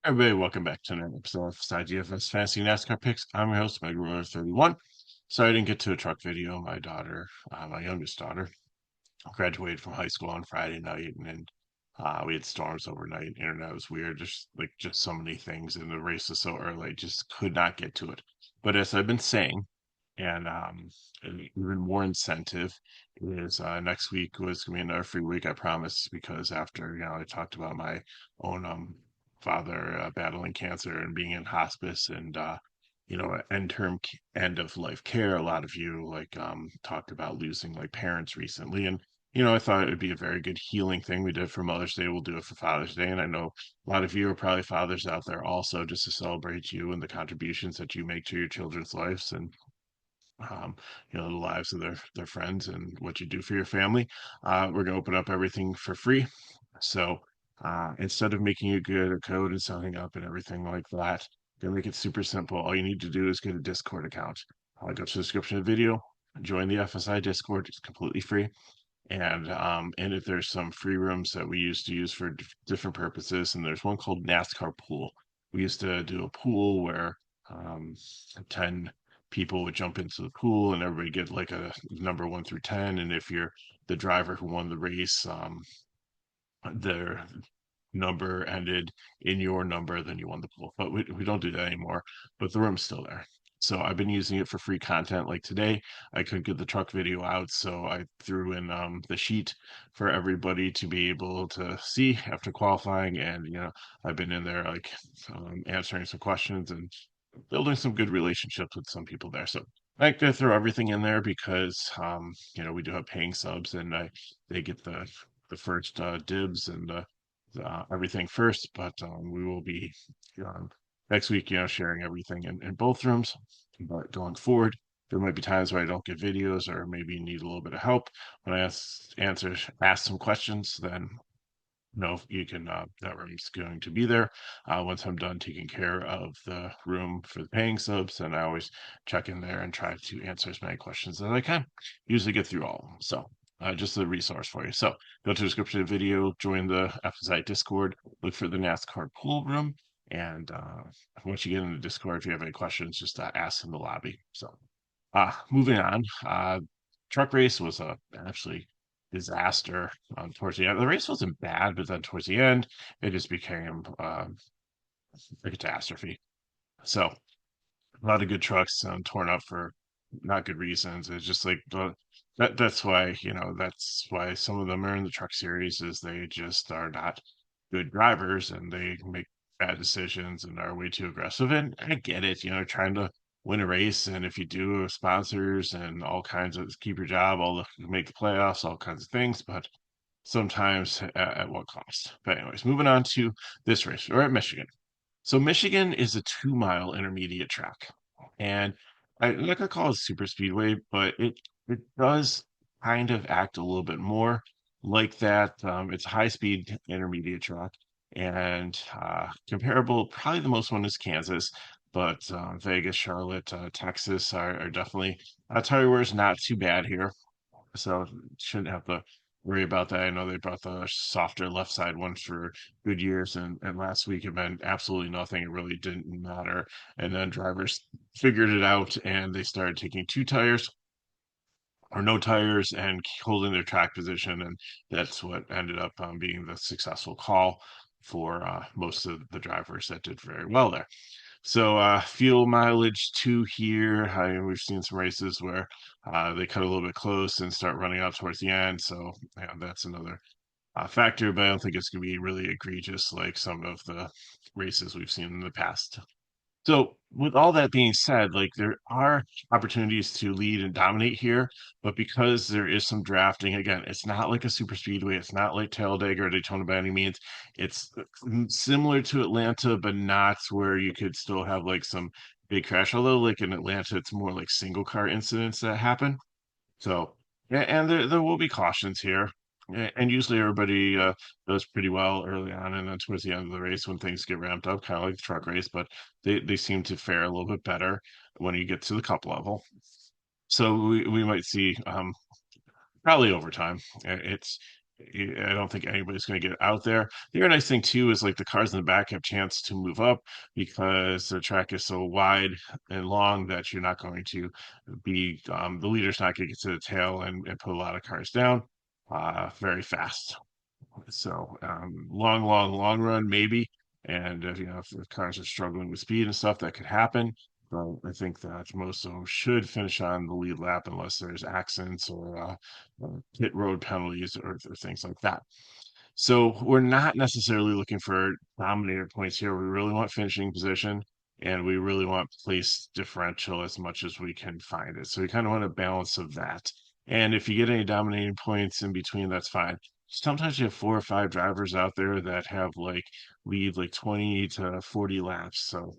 Everybody, welcome back to another episode of FSidfs DFS Fantasy NASCAR Picks. I'm your host, Mike 31. Sorry I didn't get to a truck video. My daughter, my youngest daughter, graduated from high school on Friday night, and then we had storms overnight. Internet was weird, just so many things, and the race was so early, I just could not get to it. But as I've been saying, and even more incentive is next week was gonna be another free week, I promise, because after I talked about my own father battling cancer and being in hospice and end of life care. A lot of you talked about losing like parents recently, and I thought it would be a very good healing thing. We did it for Mother's Day, we'll do it for Father's Day, and I know a lot of you are probably fathers out there also, just to celebrate you and the contributions that you make to your children's lives and um, the lives of their friends and what you do for your family. We're gonna open up everything for free. So instead of making you get a code and signing up and everything like that, gonna make it super simple. All you need to do is get a Discord account. Go to the description of the video, join the FSI Discord. It's completely free. And if there's some free rooms that we used to use for different purposes, and there's one called NASCAR Pool. We used to do a pool where 10 people would jump into the pool and everybody get like a number 1 through 10. And if you're the driver who won the race, their number ended in your number, then you won the pool. But we don't do that anymore. But the room's still there. So I've been using it for free content. Like today, I couldn't get the truck video out, so I threw in the sheet for everybody to be able to see after qualifying. And I've been in there answering some questions and building some good relationships with some people there. So I like to throw everything in there because we do have paying subs, and they get the first dibs and everything first. But we will be um, next week, sharing everything in both rooms. But going forward, there might be times where I don't get videos, or maybe you need a little bit of help when I ask some questions. Then you can that room's going to be there once I'm done taking care of the room for the paying subs, and I always check in there and try to answer as many questions as I can. Usually get through all of them. So just a resource for you. So go to the description of the video, join the FSI Discord, look for the NASCAR pool room, and once you get in the Discord, if you have any questions, just ask in the lobby. So moving on, truck race was a actually disaster towards the end. The race wasn't bad, but then towards the end, it just became a catastrophe. So a lot of good trucks torn up for not good reasons. It's just like that's why some of them are in the truck series, is they just are not good drivers and they make bad decisions and are way too aggressive. And I get it, trying to win a race, and if you do sponsors and all kinds of keep your job, make the playoffs, all kinds of things, but sometimes at what cost? But anyways, moving on to this race. We're at Michigan. So Michigan is a 2 mile intermediate track, and I like to call it super speedway, but it does kind of act a little bit more like that. It's a high speed intermediate track, and comparable. Probably the most one is Kansas, but Vegas, Charlotte, Texas are definitely tire wear is not too bad here, so shouldn't have to worry about that. I know they brought the softer left side one for good years, and last week it meant absolutely nothing. It really didn't matter. And then drivers figured it out, and they started taking two tires or no tires and holding their track position, and that's what ended up being the successful call for most of the drivers that did very well there. So fuel mileage two here. We've seen some races where they cut a little bit close and start running out towards the end. So yeah, that's another factor, but I don't think it's going to be really egregious like some of the races we've seen in the past. So, with all that being said, like there are opportunities to lead and dominate here, but because there is some drafting, again, it's not like a super speedway, it's not like Talladega or Daytona by any means. It's similar to Atlanta, but not where you could still have like some big crash. Although, like in Atlanta, it's more like single car incidents that happen. So, and there will be cautions here. And usually everybody does pretty well early on, and then towards the end of the race when things get ramped up, kind of like the truck race, but they seem to fare a little bit better when you get to the cup level. So we might see probably overtime. It's I don't think anybody's going to get out there. The other nice thing too is like the cars in the back have chance to move up because the track is so wide and long that you're not going to be the leader's not going to get to the tail and put a lot of cars down very fast. So long run maybe, and if, if the cars are struggling with speed and stuff, that could happen. But I think that most of them should finish on the lead lap unless there's accidents or pit road penalties or things like that. So we're not necessarily looking for dominator points here. We really want finishing position and we really want place differential as much as we can find it. So we kind of want a balance of that. And if you get any dominating points in between, that's fine. Sometimes you have four or five drivers out there that have like lead like 20 to 40 laps. So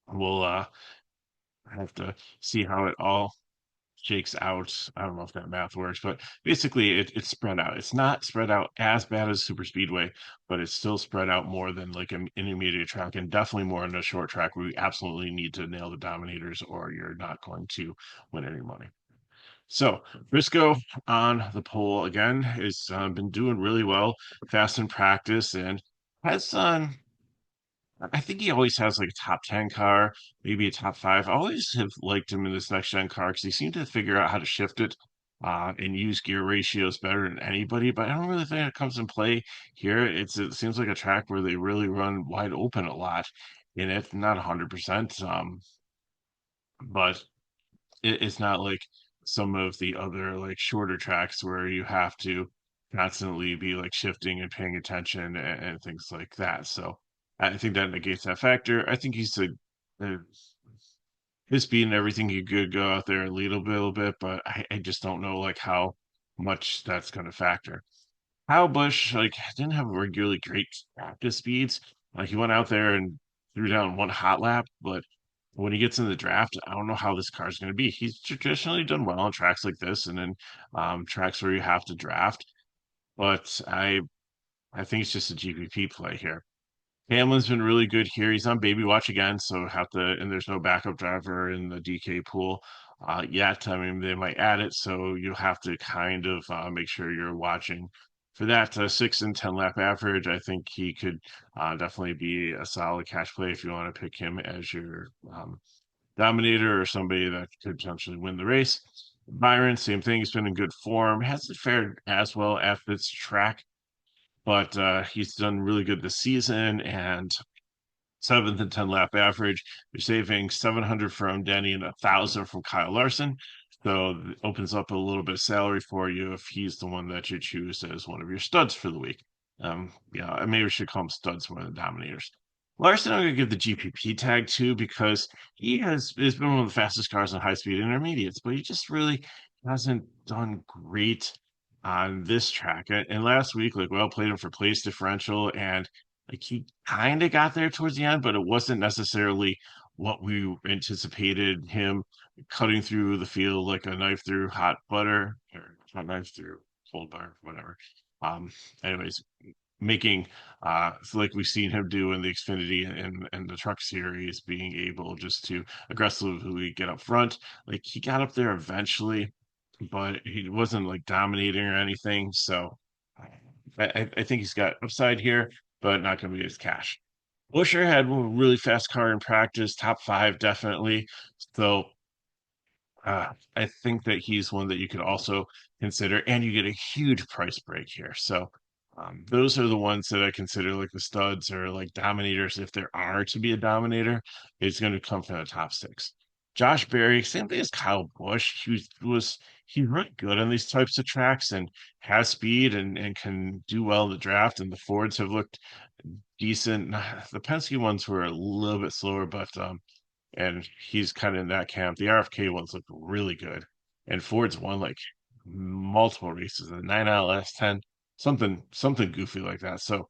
we'll have to see how it all shakes out. I don't know if that math works, but basically it's spread out. It's not spread out as bad as super speedway, but it's still spread out more than like an intermediate track and definitely more in a short track where we absolutely need to nail the dominators or you're not going to win any money. So Briscoe on the pole again has been doing really well, fast in practice, and has I think he always has like a top 10 car, maybe a top five. I always have liked him in this next gen car because he seemed to figure out how to shift it and use gear ratios better than anybody. But I don't really think it comes in play here. It seems like a track where they really run wide open a lot in it, not 100%. But it's not like some of the other like shorter tracks where you have to constantly be like shifting and paying attention and things like that. So I think that negates that factor. I think uh, his speed and everything. He could go out there and lead a little bit, but I just don't know like how much that's going to factor. Kyle Busch like didn't have regularly great practice speeds. Like he went out there and threw down one hot lap, but when he gets in the draft, I don't know how this car is going to be. He's traditionally done well on tracks like this, and then tracks where you have to draft. But I think it's just a GPP play here. Hamlin's been really good here. He's on baby watch again, so have to, and there's no backup driver in the DK pool yet. I mean, they might add it, so you'll have to kind of make sure you're watching for that 6 and 10 lap average. I think he could definitely be a solid cash play if you want to pick him as your dominator or somebody that could potentially win the race. Byron, same thing. He's been in good form. Hasn't fared as well at this track, but he's done really good this season and seventh and 10 lap average. You're saving 700 from Denny and 1,000 from Kyle Larson. So it opens up a little bit of salary for you if he's the one that you choose as one of your studs for the week. Yeah, maybe we should call them studs more than dominators. Larson, I'm going to give the GPP tag to because has been one of the fastest cars on high speed intermediates, but he just really hasn't done great on this track. And last week, like, well, played him for place differential and like he kind of got there towards the end, but it wasn't necessarily what we anticipated him cutting through the field like a knife through hot butter or hot knife through cold butter, whatever. Um, anyways, making like we've seen him do in the Xfinity and the Truck Series, being able just to aggressively get up front. Like he got up there eventually, but he wasn't like dominating or anything. So I think he's got upside here, but not going to be his cash. Busher had a really fast car in practice, top five definitely. So I think that he's one that you could also consider, and you get a huge price break here. So those are the ones that I consider like the studs or like dominators. If there are to be a dominator, it's going to come from the top six. Josh Berry, same thing as Kyle Busch. He's really good on these types of tracks and has speed and can do well in the draft. And the Fords have looked decent. The Penske ones were a little bit slower, but and he's kind of in that camp. The RFK ones look really good, and Ford's won like multiple races, a 9 out of last 10, something goofy like that. So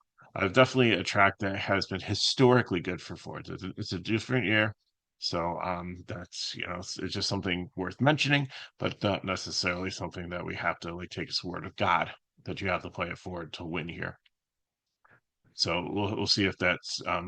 definitely a track that has been historically good for Ford. It's a different year, so that's it's just something worth mentioning, but not necessarily something that we have to like take as word of God that you have to play it Ford to win here. So we'll see if that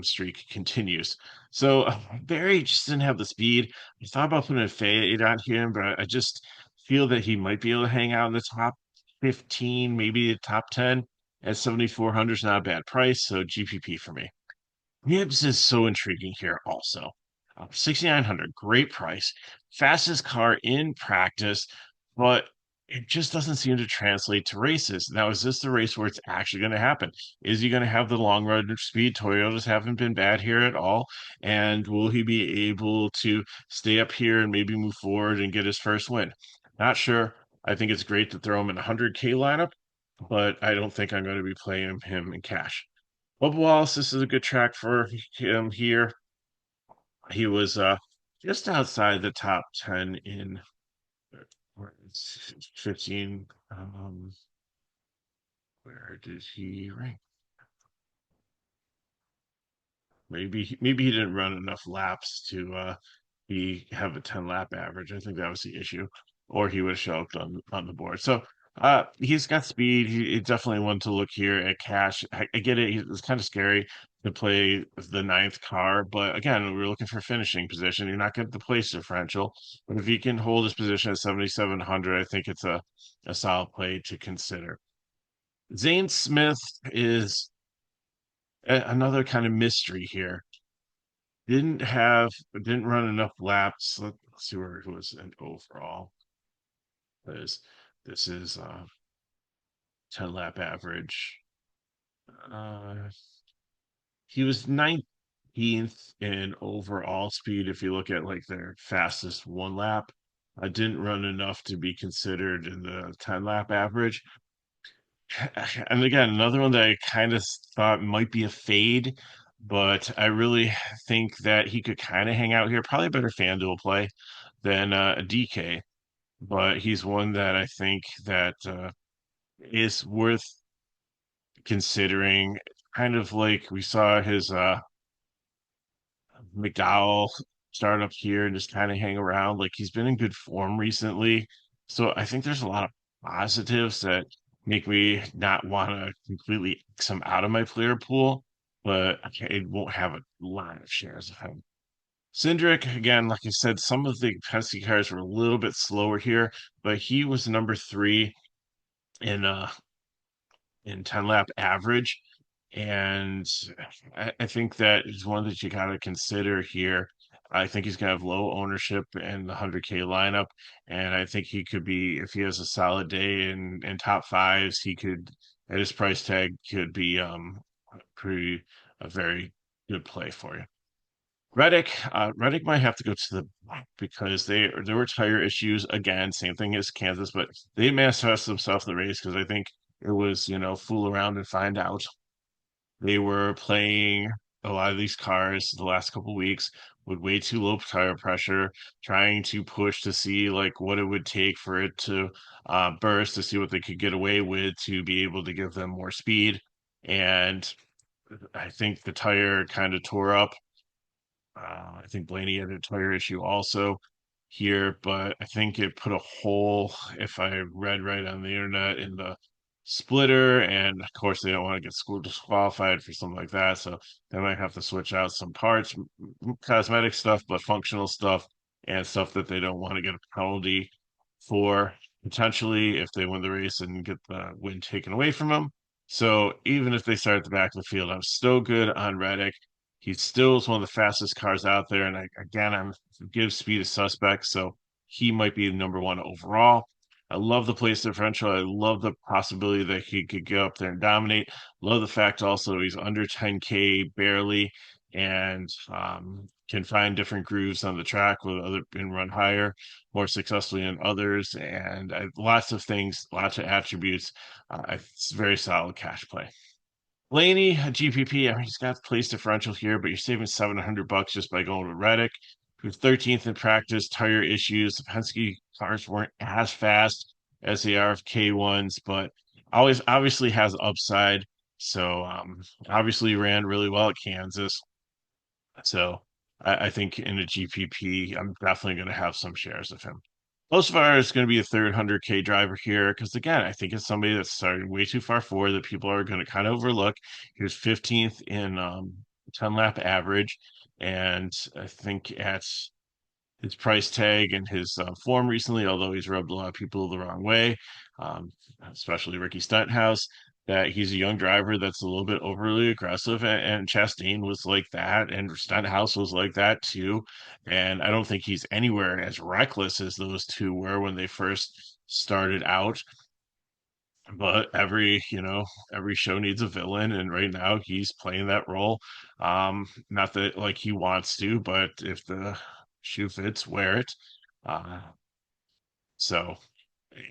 streak continues. So Barry just didn't have the speed. I thought about putting a fade on him, but I just feel that he might be able to hang out in the top. 15, maybe a top 10 at 7,400 is not a bad price. So GPP for me. Gibbs is so intriguing here also. 6,900, great price. Fastest car in practice, but it just doesn't seem to translate to races. Now, is this the race where it's actually going to happen? Is he going to have the long run speed? Toyotas haven't been bad here at all. And will he be able to stay up here and maybe move forward and get his first win? Not sure. I think it's great to throw him in a 100K lineup, but I don't think I'm going to be playing him in cash. Bubba Wallace, this is a good track for him here. He was just outside the top 10 in where it's 15. Where did he rank? Maybe he didn't run enough laps to he have a 10 lap average. I think that was the issue, or he would have showed up on the board. So he's got speed. He definitely wanted to look here at cash. I get it. It's kind of scary to play the ninth car, but again, we're looking for finishing position. You're not getting the place differential, but if he can hold his position at 7,700, I think it's a solid play to consider. Zane Smith is another kind of mystery here. Didn't run enough laps. Let's see where it was in overall. This this is 10 lap average. Uh he was 19th in overall speed if you look at like their fastest one lap. I didn't run enough to be considered in the 10 lap average. And again, another one that I kind of thought might be a fade, but I really think that he could kind of hang out here. Probably a better FanDuel play than a DK, but he's one that I think that is worth considering. Kind of like we saw his McDowell start up here and just kind of hang around. Like he's been in good form recently. So I think there's a lot of positives that make me not want to completely X him out of my player pool, but I won't have a lot of shares of him. Cindric, again, like I said, some of the Penske cars were a little bit slower here, but he was number three in 10 lap average. And I think that is one that you got to consider here. I think he's going to have low ownership in the 100K lineup. And I think he could be, if he has a solid day in top fives, he could, at his price tag, could be pretty a very good play for you. Reddick might have to go to the back because there were tire issues again, same thing as Kansas, but they manifest themselves in the race because I think it was, fool around and find out. They were playing a lot of these cars the last couple weeks with way too low tire pressure, trying to push to see like what it would take for it to burst to see what they could get away with to be able to give them more speed. And I think the tire kind of tore up. I think Blaney had a tire issue also here, but I think it put a hole, if I read right on the internet, in the splitter. And of course, they don't want to get school disqualified for something like that. So they might have to switch out some parts, cosmetic stuff, but functional stuff and stuff that they don't want to get a penalty for potentially if they win the race and get the win taken away from them. So even if they start at the back of the field, I'm still good on Reddick. He still is one of the fastest cars out there, and I'm give speed a suspect, so he might be number one overall. I love the place differential. I love the possibility that he could go up there and dominate. Love the fact also he's under 10K barely and can find different grooves on the track with other and run higher, more successfully than others, and lots of things, lots of attributes. It's a very solid cash play. Laney, GPP, I mean, he's got place differential here, but you're saving $700 just by going with Reddick, who's 13th in practice, tire issues. The Penske cars weren't as fast as the RFK ones, but always obviously has upside. So obviously ran really well at Kansas. So I think in a GPP, I'm definitely going to have some shares of him. Osvar is going to be a third 100K driver here because, again, I think it's somebody that's starting way too far forward that people are going to kind of overlook. He was 15th in 10 lap average. And I think at his price tag and his form recently, although he's rubbed a lot of people the wrong way, um, especially Ricky Stenhouse. That he's a young driver that's a little bit overly aggressive, and Chastain was like that, and Stenhouse was like that too. And I don't think he's anywhere as reckless as those two were when they first started out. But every show needs a villain, and right now he's playing that role. Not that like he wants to, but if the shoe fits, wear it. Uh, so,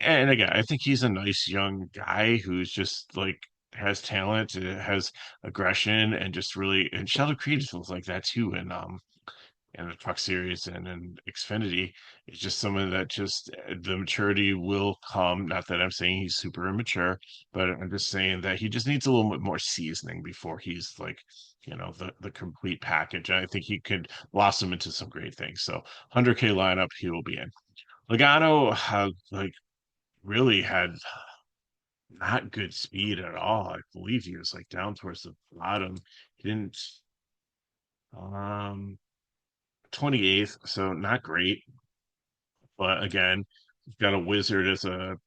and again, I think he's a nice young guy who's just like has talent, has aggression, and just really, and Sheldon Creed feels like that too. And the Truck Series and Xfinity is just someone that just the maturity will come. Not that I'm saying he's super immature, but I'm just saying that he just needs a little bit more seasoning before he's like, the complete package. And I think he could blossom into some great things. So 100K lineup, he will be in. Logano like really had not good speed at all. I believe he was like down towards the bottom. He didn't um 28th, so not great. But again, you've got a wizard as a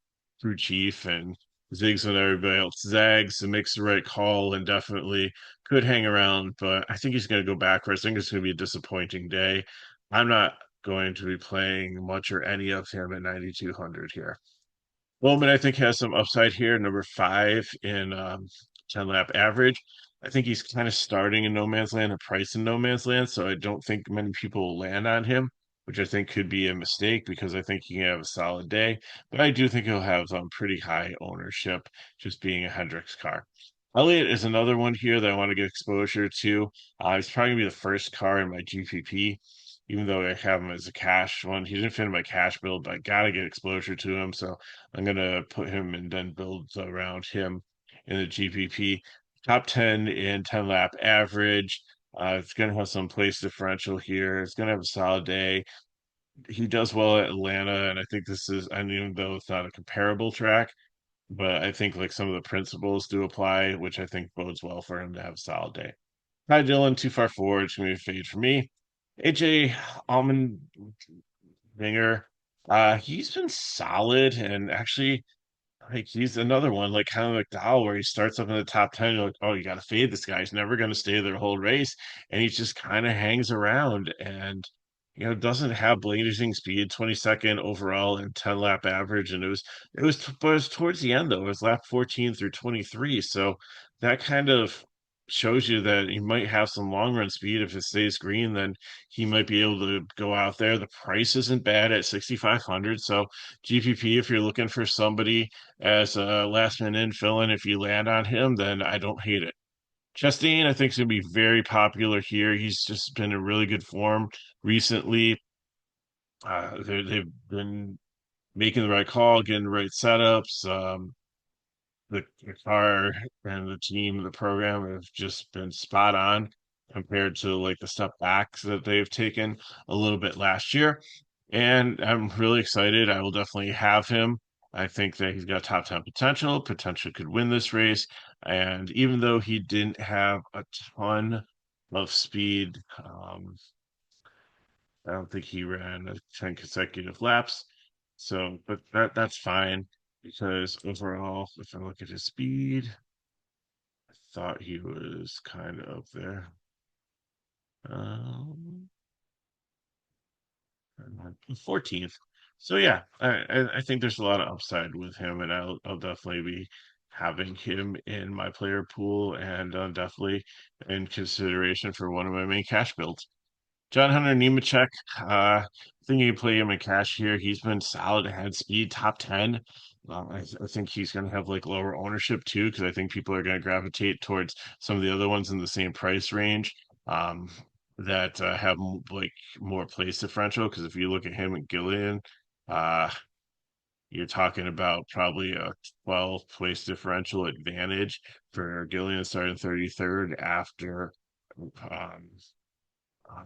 crew chief and zigs when everybody else zags and makes the right call and definitely could hang around. But I think he's going to go backwards. I think it's going to be a disappointing day. I'm not going to be playing much or any of him at 9,200 here. Bowman, I think, has some upside here. Number five in 10 lap average. I think he's kind of starting in no man's land and price in no man's land. So I don't think many people will land on him, which I think could be a mistake because I think he can have a solid day. But I do think he'll have pretty high ownership, just being a Hendricks car. Elliott is another one here that I want to get exposure to. He's probably going to be the first car in my GPP, even though I have him as a cash one. He didn't fit in my cash build, but I got to get exposure to him. So I'm gonna put him and then build around him in the GPP. Top 10 in 10 lap average. It's gonna have some place differential here. It's gonna have a solid day. He does well at Atlanta, and I think this is, and even though it's not a comparable track, but I think like some of the principles do apply, which I think bodes well for him to have a solid day. Hi Dylan, too far forward. It's gonna be a fade for me. AJ Allmendinger, he's been solid and actually like he's another one, like kind of like Dow, where he starts up in the top 10. You're like, oh, you got to fade this guy. He's never going to stay their whole race. And he just kind of hangs around and, doesn't have blazing speed, 22nd overall and 10 lap average. And but it was towards the end, though. It was lap 14 through 23. So that kind of shows you that he might have some long run speed. If it stays green, then he might be able to go out there. The price isn't bad at 6,500. So GPP, if you're looking for somebody as a last minute fill in. If you land on him, then I don't hate it. Chastain, I think, is going to be very popular here. He's just been in really good form recently. They've been making the right call, getting the right setups. The car and the team, the program have just been spot on compared to like the step backs that they've taken a little bit last year. And I'm really excited. I will definitely have him. I think that he's got top 10 potential, potential could win this race. And even though he didn't have a ton of speed, I don't think he ran 10 consecutive laps. So, but that's fine because overall, if I look at his speed, I thought he was kind of up there. Um, 14th. So yeah, I think there's a lot of upside with him, and I'll definitely be having him in my player pool and definitely in consideration for one of my main cash builds. John Hunter Nemechek, I think you can play him in cash here. He's been solid head speed, top 10. I think he's going to have like lower ownership too, because I think people are going to gravitate towards some of the other ones in the same price range that have like more place differential. Because if you look at him and Gillian, uh, you're talking about probably a 12 place differential advantage for Gillian starting 33rd after um,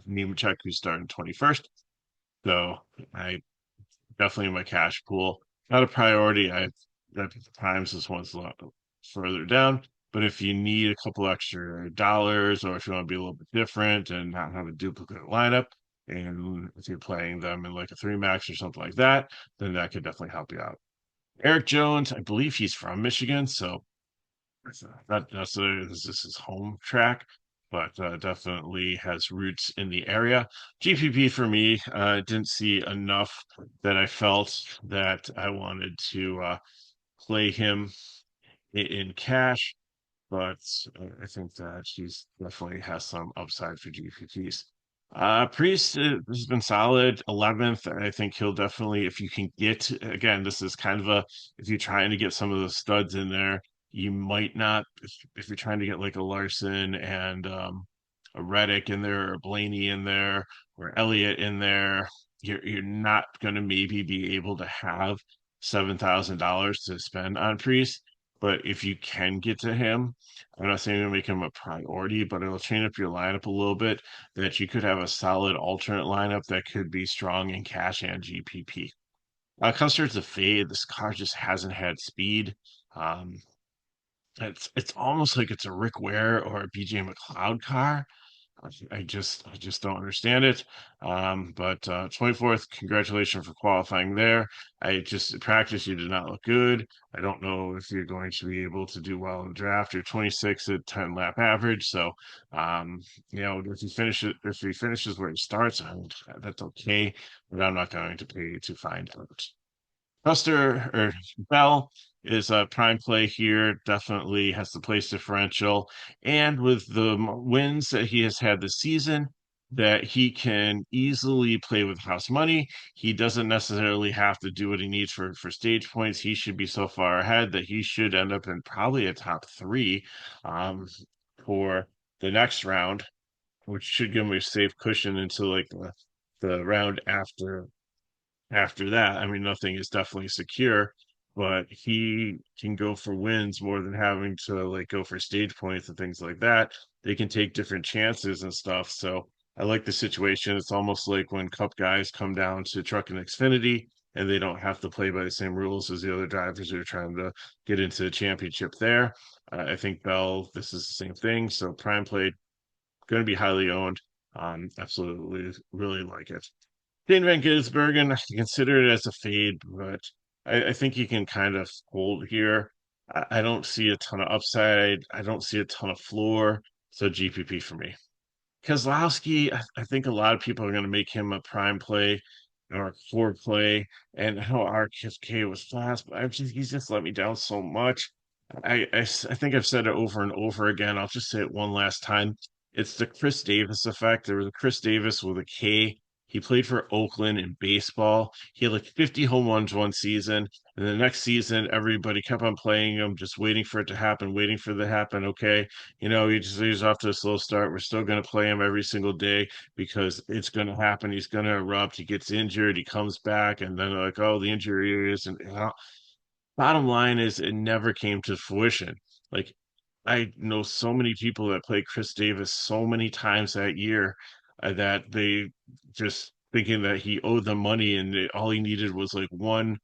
Nemechek, who's starting 21st. So I definitely in my cash pool. Not a priority. I at the times this one's a lot further down. But if you need a couple extra dollars or if you want to be a little bit different and not have a duplicate lineup, And if you're playing them in like a three max or something like that, then that could definitely help you out. Eric Jones, I believe he's from Michigan, so it's not necessarily this is his home track, but definitely has roots in the area. GPP for me, didn't see enough that I felt that I wanted to play him in cash, but I think that he's definitely has some upside for GPPs. Priest has been solid 11th. I think he'll definitely, if you can get, again, this is kind of a, if you're trying to get some of the studs in there, you might not, if you're trying to get like a Larson and a Reddick in there, or Blaney in there, or Elliott in there, you're not going to maybe be able to have $7,000 to spend on Priest. But if you can get to him, I'm not saying to make him a priority, but it'll change up your lineup a little bit that you could have a solid alternate lineup that could be strong in cash and GPP. Custard's a fade. This car just hasn't had speed. Um, it's almost like it's a Rick Ware or a BJ McLeod car. I just don't understand it. But 24th, congratulations for qualifying there. I just practice you did not look good. I don't know if you're going to be able to do well in the draft. You're 26 at 10 lap average, so um, if he finishes where he starts, that's okay. But I'm not going to pay to find out. Custer or Bell is a prime play here. Definitely has the place differential, and with the wins that he has had this season, that he can easily play with house money. He doesn't necessarily have to do what he needs for stage points. He should be so far ahead that he should end up in probably a top three um, for the next round, which should give him a safe cushion into like the round after that. I mean, nothing is definitely secure, but he can go for wins more than having to like go for stage points and things like that. They can take different chances and stuff. So I like the situation. It's almost like when Cup guys come down to Truck and Xfinity and they don't have to play by the same rules as the other drivers who are trying to get into the championship there. I think Bell, this is the same thing. So Prime Play going to be highly owned. Absolutely, really like it. Dane Van Gisbergen, I consider it as a fade, but I think he can kind of hold here. I don't see a ton of upside. I don't see a ton of floor. So GPP for me. Kozlowski, I think a lot of people are going to make him a prime play or a floor play. And I know RFK was fast, but he's just let me down so much. I think I've said it over and over again. I'll just say it one last time. It's the Chris Davis effect. There was a Chris Davis with a K. He played for Oakland in baseball. He had like 50 home runs one season. And the next season, everybody kept on playing him, just waiting for it to happen, waiting for it to happen. Okay, he's off to a slow start. We're still going to play him every single day because it's going to happen. He's going to erupt. He gets injured. He comes back, and then like, oh, the injury isn't. Bottom line is, it never came to fruition. Like I know so many people that played Chris Davis so many times that year that they just thinking that he owed them money and all he needed was like one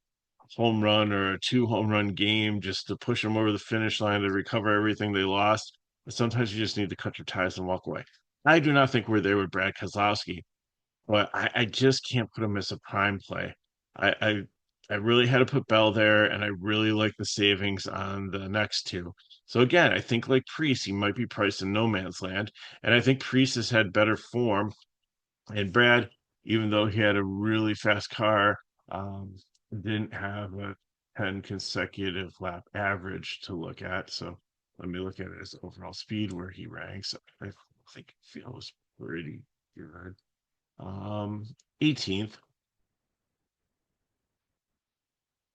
home run or a two home run game just to push them over the finish line to recover everything they lost. But sometimes you just need to cut your ties and walk away. I do not think we're there with Brad Keselowski, but I just can't put him as a prime play. I, I I really had to put Bell there, and I really like the savings on the next two. So again, I think like Priest, he might be priced in no man's land, and I think Priest has had better form and Brad, even though he had a really fast car, um, didn't have a 10 consecutive lap average to look at. So let me look at his overall speed where he ranks. I think he feels pretty good. 18th,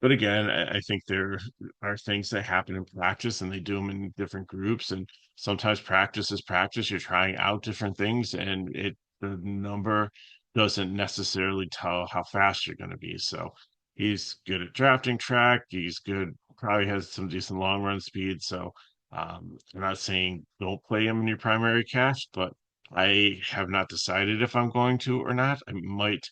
but again, I think there are things that happen in practice and they do them in different groups. And sometimes practice is practice. You're trying out different things and the number doesn't necessarily tell how fast you're going to be. So he's good at drafting track. He's good, probably has some decent long run speed. So I'm not saying don't play him in your primary cash, but I have not decided if I'm going to or not. I might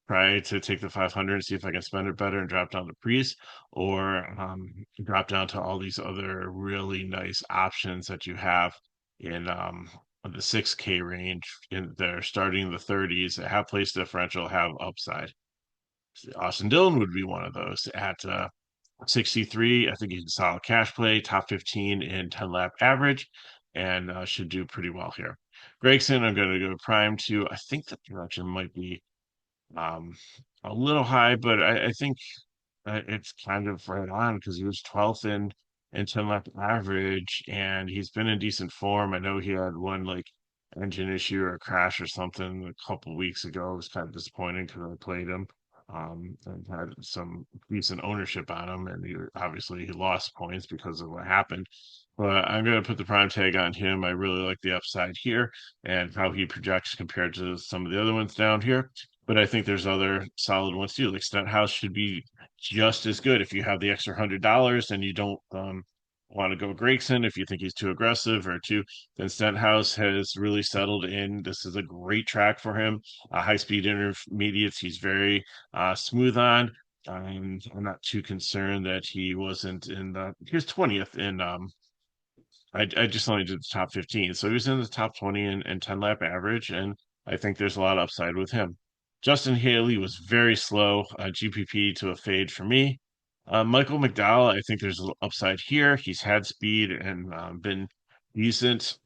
try to take the 500 and see if I can spend it better and drop down to Priest or drop down to all these other really nice options that you have in of the 6K range. They're starting in the 30s, a half place differential, have upside. Austin Dillon would be one of those at 63. I think he's a solid cash play, top 15 in 10 lap average, and should do pretty well here. Gregson, I'm going to go prime to. I think the production might be um, a little high, but I think it's kind of right on because he was 12th in 10 lap average, and he's been in decent form. I know he had one like engine issue or a crash or something a couple weeks ago. It was kind of disappointing because I played him and had some decent ownership on him, and obviously he lost points because of what happened. But I'm going to put the prime tag on him. I really like the upside here and how he projects compared to some of the other ones down here. But I think there's other solid ones too. Like Stenhouse should be just as good if you have the extra $100 and you don't want to go Gregson if you think he's too aggressive or too. Then Stenhouse has really settled in. This is a great track for him. High speed intermediates, he's very smooth on. I'm not too concerned that he wasn't in the. He was 20th in I just only did the top 15. So he was in the top 20 and 10 lap average. And I think there's a lot of upside with him. Justin Haley was very slow, GPP to a fade for me. Michael McDowell, I think there's a little upside here. He's had speed and been decent.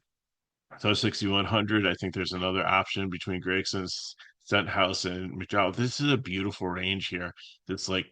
So 6,100, I think there's another option between Gregson's, Stenthouse, and McDowell. This is a beautiful range here. That's like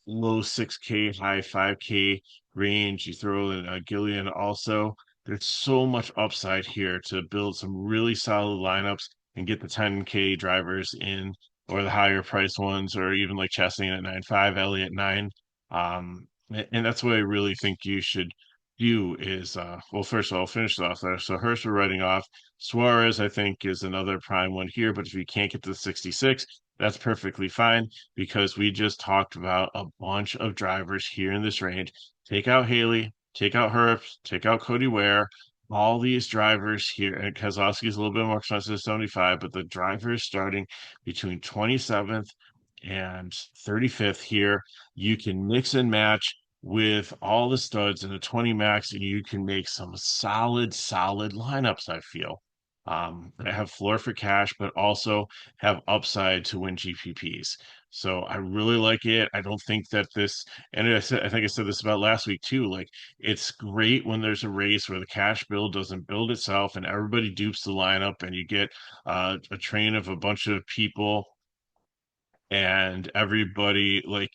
low 6K, high 5K range. You throw in Gillian also. There's so much upside here to build some really solid lineups and get the 10K drivers in or the higher price ones, or even like Chastain at 9.5, Elliott 9. And that's what I really think you should do is well, first of all, I'll finish it off there. So Hurst we're writing off. Suarez, I think, is another prime one here, but if you can't get to the 66, that's perfectly fine because we just talked about a bunch of drivers here in this range. Take out Haley, take out Herbst, take out Cody Ware. All these drivers here, and Kozlowski is a little bit more expensive, 75, but the drivers starting between 27th and 35th here, you can mix and match with all the studs in a 20 max, and you can make some solid lineups, I feel. That have floor for cash, but also have upside to win GPPs. So I really like it. I don't think that this, and I think I said this about last week too. Like it's great when there's a race where the cash build doesn't build itself and everybody dupes the lineup, and you get a train of a bunch of people and everybody like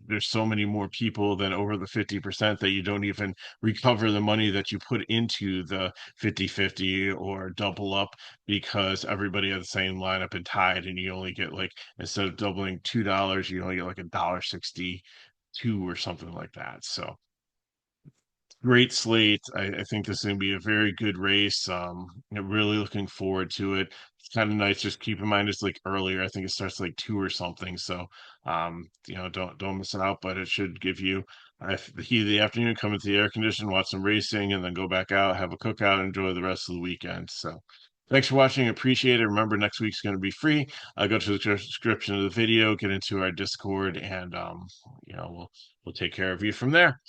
there's so many more people than over the 50% that you don't even recover the money that you put into the 50-50 or double up because everybody had the same lineup and tied, and you only get like instead of doubling $2 you only get like $1.62 or something like that. So great slate. I think this is going to be a very good race. I'm really looking forward to it. It's kind of nice. Just keep in mind it's like earlier. I think it starts like 2 or something. So, don't miss it out. But it should give you the heat of the afternoon, come into the air condition, watch some racing, and then go back out, have a cookout, enjoy the rest of the weekend. So. Thanks for watching. Appreciate it. Remember, next week's going to be free. Go to the description of the video, get into our Discord, and we'll take care of you from there.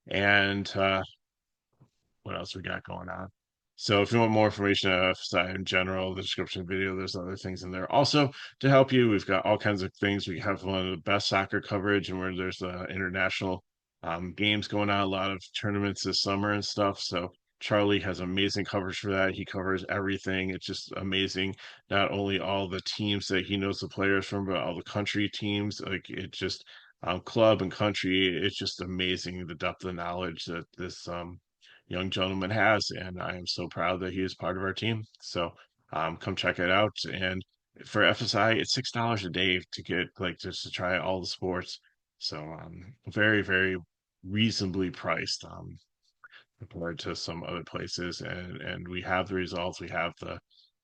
And what else we got going on? So if you want more information on FSI in general, the description video, there's other things in there also to help you. We've got all kinds of things. We have one of the best soccer coverage, and where there's international games going on, a lot of tournaments this summer and stuff. So Charlie has amazing coverage for that. He covers everything. It's just amazing. Not only all the teams that he knows the players from, but all the country teams. Like it just club and country. It's just amazing the depth of knowledge that this young gentleman has, and I am so proud that he is part of our team. So come check it out. And for FSI, it's $6 a day to get like just to try all the sports. So very reasonably priced compared to some other places, and we have the results. We have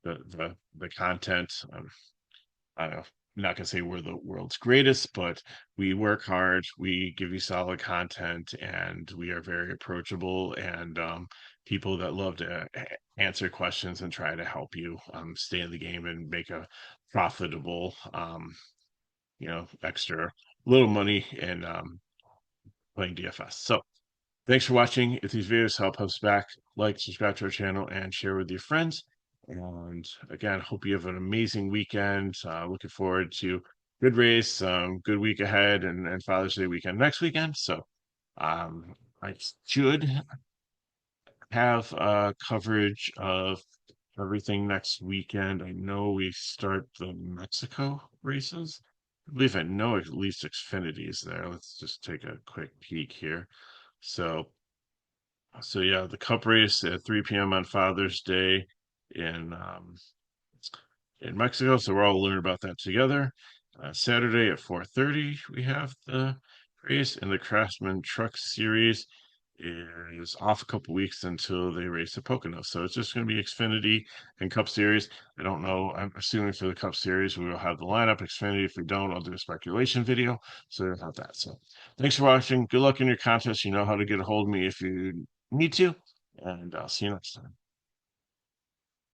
the content. I don't know. I'm not gonna say we're the world's greatest, but we work hard. We give you solid content, and we are very approachable and people that love to answer questions and try to help you stay in the game and make a profitable, extra little money in playing DFS. So Thanks for watching. If these videos help us back, like, subscribe to our channel, and share with your friends. And again, hope you have an amazing weekend. Looking forward to good race, good week ahead, and Father's Day weekend next weekend. So I should have coverage of everything next weekend. I know we start the Mexico races. I believe I know at least Xfinity is there. Let's just take a quick peek here. So yeah, the Cup race at 3 p.m. on Father's Day in in Mexico. So we're all learning about that together. Saturday at 4:30, we have the race, and the Craftsman Truck Series is off a couple weeks until they race at Pocono. So it's just going to be Xfinity and Cup Series. I don't know. I'm assuming for the Cup Series, we will have the lineup. Xfinity, if we don't, I'll do a speculation video. So we'll have that. So thanks for watching. Good luck in your contest. You know how to get a hold of me if you need to. And I'll see you next time.